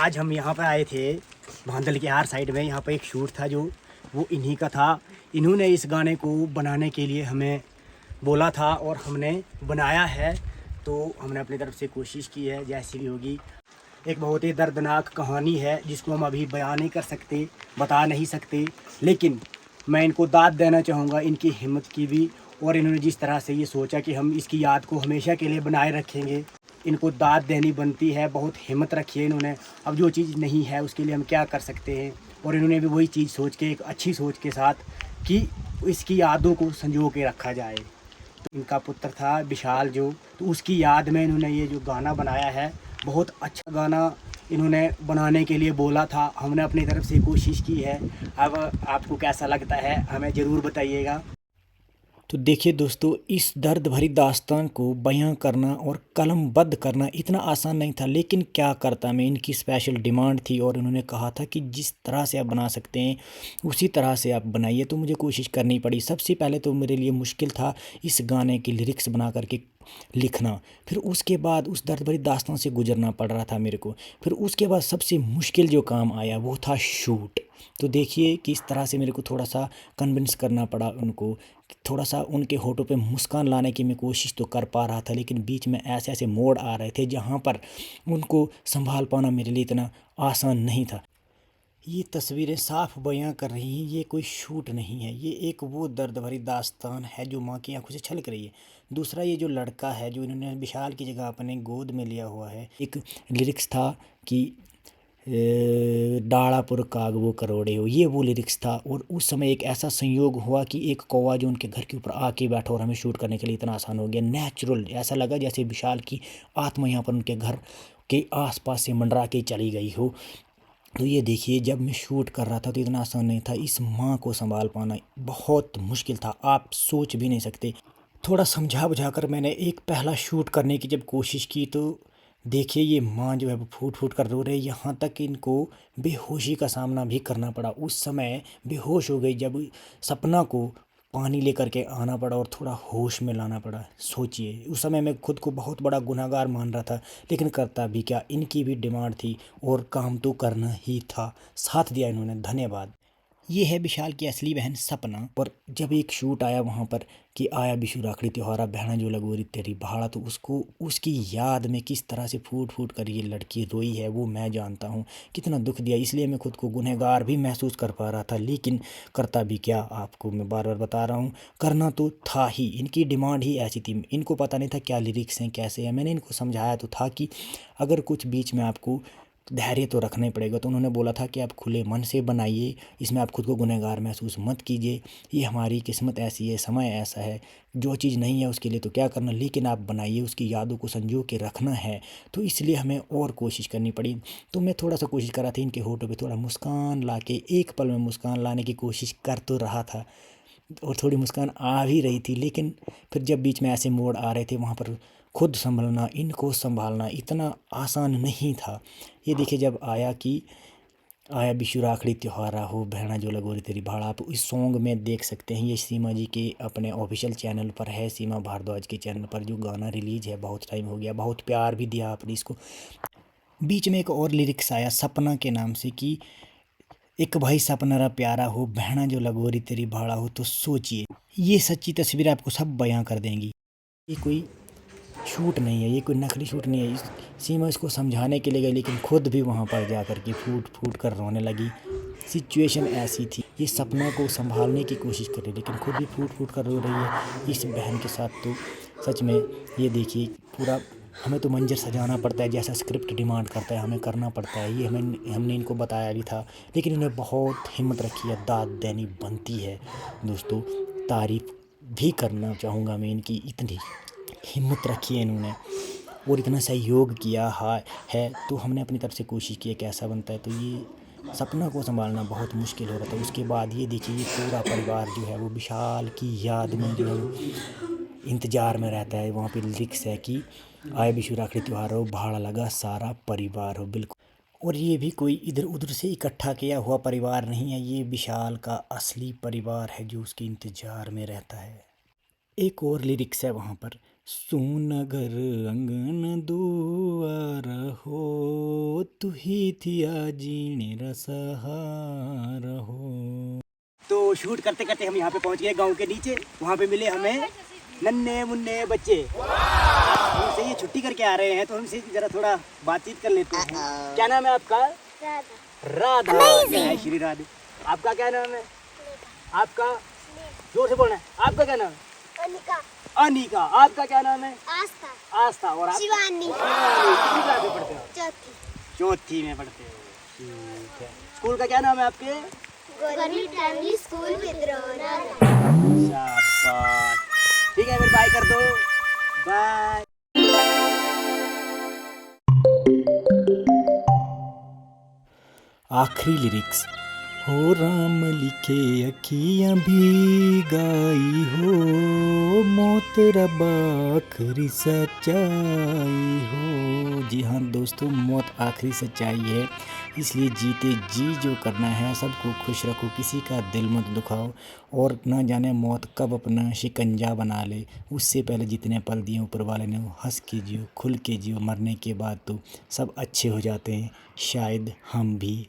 आज हम यहाँ पर आए थे भांदल के हार साइड में। यहाँ पर एक शूट था जो वो इन्हीं का था। इन्होंने इस गाने को बनाने के लिए हमें बोला था और हमने बनाया है। तो हमने अपनी तरफ से कोशिश की है जैसी भी होगी। एक बहुत ही दर्दनाक कहानी है जिसको हम अभी बयान नहीं कर सकते, बता नहीं सकते, लेकिन मैं इनको दाद देना चाहूँगा इनकी हिम्मत की भी। और इन्होंने जिस तरह से ये सोचा कि हम इसकी याद को हमेशा के लिए बनाए रखेंगे, इनको दाद देनी बनती है। बहुत हिम्मत रखी है इन्होंने। अब जो चीज़ नहीं है उसके लिए हम क्या कर सकते हैं। और इन्होंने भी वही चीज़ सोच के, एक अच्छी सोच के साथ, कि इसकी यादों को संजो के रखा जाए। तो इनका पुत्र था विशाल जो, तो उसकी याद में इन्होंने ये जो गाना बनाया है। बहुत अच्छा गाना इन्होंने बनाने के लिए बोला था। हमने अपनी तरफ से कोशिश की है। अब आपको कैसा लगता है हमें ज़रूर बताइएगा। तो देखिए दोस्तों, इस दर्द भरी दास्तान को बयां करना और कलमबद्ध करना इतना आसान नहीं था, लेकिन क्या करता मैं। इनकी स्पेशल डिमांड थी और उन्होंने कहा था कि जिस तरह से आप बना सकते हैं उसी तरह से आप बनाइए। तो मुझे कोशिश करनी पड़ी। सबसे पहले तो मेरे लिए मुश्किल था इस गाने के लिरिक्स बना करके लिखना। फिर उसके बाद उस दर्द भरी दास्तान से गुजरना पड़ रहा था मेरे को। फिर उसके बाद सबसे मुश्किल जो काम आया वो था शूट। तो देखिए किस तरह से मेरे को थोड़ा सा कन्विंस करना पड़ा उनको। थोड़ा सा उनके होठों पे मुस्कान लाने की मैं कोशिश तो कर पा रहा था, लेकिन बीच में ऐसे ऐसे मोड़ आ रहे थे जहाँ पर उनको संभाल पाना मेरे लिए इतना आसान नहीं था। ये तस्वीरें साफ बयां कर रही हैं, ये कोई शूट नहीं है। ये एक वो दर्द भरी दास्तान है जो माँ की आंखों से छलक रही है। दूसरा, ये जो लड़का है जो इन्होंने विशाल की जगह अपने गोद में लिया हुआ है। एक लिरिक्स था कि डाड़ापुर कागवो करोड़े हो, ये वो लिरिक्स था। और उस समय एक ऐसा संयोग हुआ कि एक कौवा जो उनके घर के ऊपर आके बैठा और हमें शूट करने के लिए इतना आसान हो गया। नेचुरल ऐसा लगा जैसे विशाल की आत्मा यहाँ पर उनके घर के आसपास से मंडरा के चली गई हो। तो ये देखिए, जब मैं शूट कर रहा था तो इतना आसान नहीं था। इस माँ को संभाल पाना बहुत मुश्किल था, आप सोच भी नहीं सकते। थोड़ा समझा बुझा कर मैंने एक पहला शूट करने की जब कोशिश की तो देखिए ये माँ जो है वो फूट फूट कर रो रही है। यहाँ तक कि इनको बेहोशी का सामना भी करना पड़ा। उस समय बेहोश हो गई जब सपना को पानी लेकर के आना पड़ा और थोड़ा होश में लाना पड़ा। सोचिए, उस समय मैं खुद को बहुत बड़ा गुनहगार मान रहा था, लेकिन करता भी क्या, इनकी भी डिमांड थी और काम तो करना ही था। साथ दिया इन्होंने, धन्यवाद। ये है विशाल की असली बहन सपना। और जब एक शूट आया वहाँ पर कि आया बिशु राखड़ी त्योहारा बहना जो लगोरी तेरी भाड़ा, तो उसको उसकी याद में किस तरह से फूट फूट कर ये लड़की रोई है वो मैं जानता हूँ। कितना दुख दिया, इसलिए मैं खुद को गुनहगार भी महसूस कर पा रहा था, लेकिन करता भी क्या। आपको मैं बार बार बता रहा हूँ, करना तो था ही। इनकी डिमांड ही ऐसी थी। इनको पता नहीं था क्या लिरिक्स हैं कैसे हैं। मैंने इनको समझाया तो था कि अगर कुछ बीच में आपको धैर्य तो रखना ही पड़ेगा। तो उन्होंने बोला था कि आप खुले मन से बनाइए, इसमें आप खुद को गुनहगार महसूस मत कीजिए। ये हमारी किस्मत ऐसी है, समय ऐसा है, जो चीज़ नहीं है उसके लिए तो क्या करना, लेकिन आप बनाइए, उसकी यादों को संजो के रखना है। तो इसलिए हमें और कोशिश करनी पड़ी। तो मैं थोड़ा सा कोशिश कर रहा था इनके होठों पे थोड़ा मुस्कान ला के, एक पल में मुस्कान लाने की कोशिश कर तो रहा था और थोड़ी मुस्कान आ भी रही थी। लेकिन फिर जब बीच में ऐसे मोड़ आ रहे थे वहाँ पर खुद संभलना, इनको संभालना इतना आसान नहीं था। ये देखिए जब आया कि आया बिशु राखड़ी त्योहारा हो बहना जो लगोरी तेरी भाड़ा, आप इस सॉन्ग में देख सकते हैं। ये सीमा जी के अपने ऑफिशियल चैनल पर है, सीमा भारद्वाज के चैनल पर जो गाना रिलीज है। बहुत टाइम हो गया, बहुत प्यार भी दिया आपने इसको। बीच में एक और लिरिक्स आया सपना के नाम से कि एक भाई सपना रा प्यारा हो बहना जो लगोरी तेरी भाड़ा हो। तो सोचिए, ये सच्ची तस्वीर आपको सब बयां कर देंगी। ये कोई शूट नहीं है, ये कोई नकली शूट नहीं है। सीमा इसको समझाने के लिए गई, लेकिन खुद भी वहाँ पर जा कर के फूट फूट कर रोने लगी। सिचुएशन ऐसी थी। ये सपना को संभालने की कोशिश कर रही है, लेकिन खुद भी फूट फूट कर रो रही है इस बहन के साथ। तो सच में ये देखिए पूरा हमें तो मंजर सजाना पड़ता है, जैसा स्क्रिप्ट डिमांड करता है हमें करना पड़ता है। ये हमने इनको बताया भी था, लेकिन इन्हें बहुत हिम्मत रखी है, दाद देनी बनती है। दोस्तों, तारीफ़ भी करना चाहूँगा मैं इनकी, इतनी हिम्मत रखी है इन्होंने और इतना सहयोग किया है। तो हमने अपनी तरफ से कोशिश की है कैसा बनता है। तो ये सपना को संभालना बहुत मुश्किल हो रहा था। उसके बाद ये देखिए ये पूरा परिवार जो है वो विशाल की याद में जो है वो इंतज़ार में रहता है। वहाँ पे लिरिक्स है कि आए बिशु राखड़ी त्योहार हो भाड़ा लगा सारा परिवार हो। बिल्कुल। और ये भी कोई इधर उधर से इकट्ठा किया हुआ परिवार नहीं है, ये विशाल का असली परिवार है जो उसके इंतज़ार में रहता है। एक और लिरिक्स है वहाँ पर सोना घर अंगण दुआर हो, तू ही थिया जीने रा सहारा हो। तो शूट करते करते हम यहाँ पे पहुँच गए गांव के नीचे। वहाँ पे मिले हमें नन्हे मुन्ने बच्चे। हमसे ये छुट्टी करके आ रहे हैं तो हमसे जरा थोड़ा बातचीत कर लेते हैं। क्या नाम है आपका? राधा। जय श्री राधे। आपका क्या नाम है? आपका जोर से बोलना है। आपका क्या नाम है? अनिका, अनिका। आपका क्या नाम है? आस्था, आस्था। और आप? शिवानी, कितनी क्लास में पढ़ते हो? चौथी, चौथी में पढ़ते हो। ठीक है। स्कूल का क्या नाम है आपके? गवर्नमेंट प्राइमरी स्कूल विद्रोह। शाबाश। ठीक है, फिर बाय कर दो। बाय। आखिरी लिरिक्स। हो राम लिखे अखियाँ भी गाई हो, मौत रब आखिरी सच्चाई हो। जी हाँ दोस्तों, मौत आखिरी सच्चाई है, इसलिए जीते जी जो करना है, सबको खुश रखो, किसी का दिल मत दुखाओ, और ना जाने मौत कब अपना शिकंजा बना ले। उससे पहले जितने पल दिए ऊपर वाले ने, वो हंस के जियो, खुल के जियो। मरने के बाद तो सब अच्छे हो जाते हैं, शायद हम भी